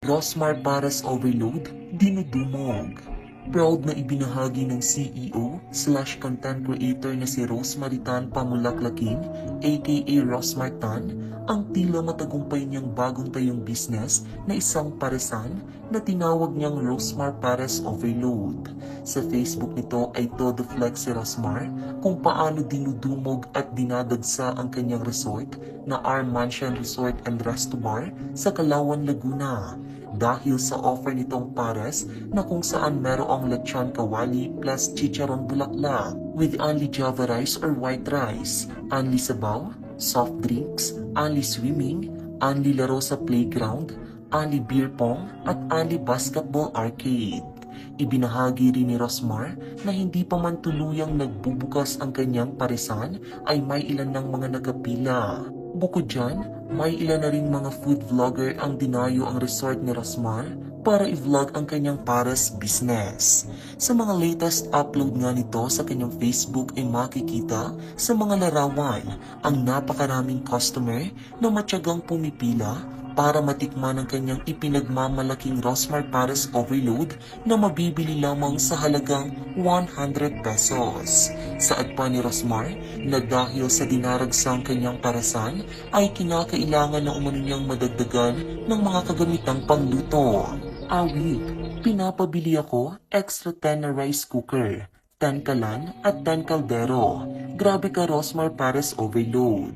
Rosmar Pares Overload, dinudumog. Proud na ibinahagi ng CEO/content creator na si Rosmaritan Pamulaklakin, aka Rosmartan, ang tila matagumpay niyang bagong tayong business na isang paresan na tinawag niyang Rosmar Pares Overload. Sa Facebook nito ay todo flex si Rosmar kung paano dinudumog at dinadagsa ang kanyang resort na R Mansion Resort and Resto Bar sa Calauan, Laguna. Dahil sa offer nitong pares na kung saan merong lechon kawali plus chicharon bulaklak with only java rice or white rice, only sabaw, soft drinks, only swimming, only laro sa playground, only beer pong at only basketball arcade. Ibinahagi rin ni Rosmar na hindi pa man tuluyang nagbubukas ang kanyang paresan ay may ilan ng mga nakapila. Bukod dyan, may ilan na rin mga food vlogger ang dinayo ang resort ni Rosmar para i-vlog ang kanyang pares business. Sa mga latest upload nga nito sa kanyang Facebook ay makikita sa mga larawan ang napakaraming customer na matyagang pumipila para matikman ang kanyang ipinagmamalaking Rosmar Pares Overload na mabibili lamang sa halagang 100 pesos. Saad pa ni Rosmar na dahil sa dinaragsang kanyang paresan ay kinakailangan na umano niyang madagdagan ng mga kagamitang pangluto. Awit, pinapabili ako extra 10 na rice cooker, 10 kalan at 10 kaldero. Grabe ka Rosmar Pares Overload.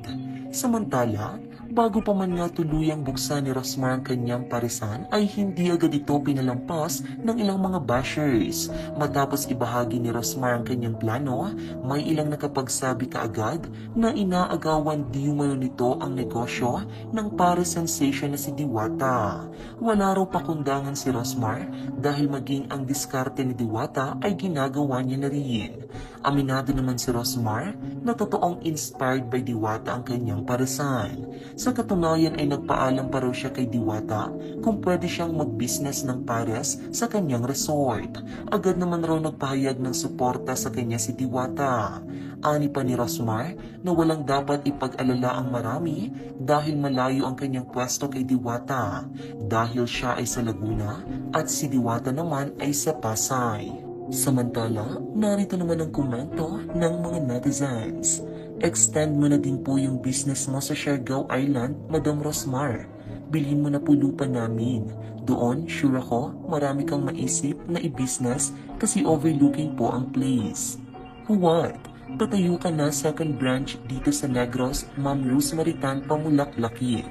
Samantala, bago pa man nga tuluyang buksan ni Rosmar ang kanyang paresan ay hindi agad ito pinalampas ng ilang mga bashers. Matapos ibahagi ni Rosmar ang kanyang plano, may ilang nakapagsabi kaagad na inaagawan di umano nito ang negosyo ng pares sensation na si Diwata. Wala raw pakundangan si Rosmar dahil maging ang diskarte ni Diwata ay ginagawa niya na rin. Aminado naman si Rosmar na totoong inspired by Diwata ang kanyang paresan. Sa katunayan ay nagpaalam pa raw siya kay Diwata kung pwede siyang mag-business ng pares sa kanyang resort. Agad naman raw nagpahayag ng suporta sa kanya si Diwata. Ani pa ni Rosmar na walang dapat ipag-alala ang marami dahil malayo ang kanyang pwesto kay Diwata dahil siya ay sa Laguna at si Diwata naman ay sa Pasay. Samantala, narito naman ang komento ng mga netizens. Extend mo na din po yung business mo sa Siargao Island, Madam Rosmar. Bilhin mo na po lupa namin. Doon, sure ako, marami kang maisip na i-business kasi overlooking po ang place. What? Patayo ka na second branch dito sa Negros, Ma'am Rosmaritan Pamulaklakin.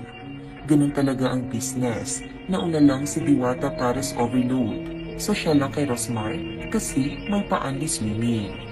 Ganun talaga ang business. Nauna lang si Diwata Pares Overload. So siya lang kay Rosmar kasi may pa-only swimming.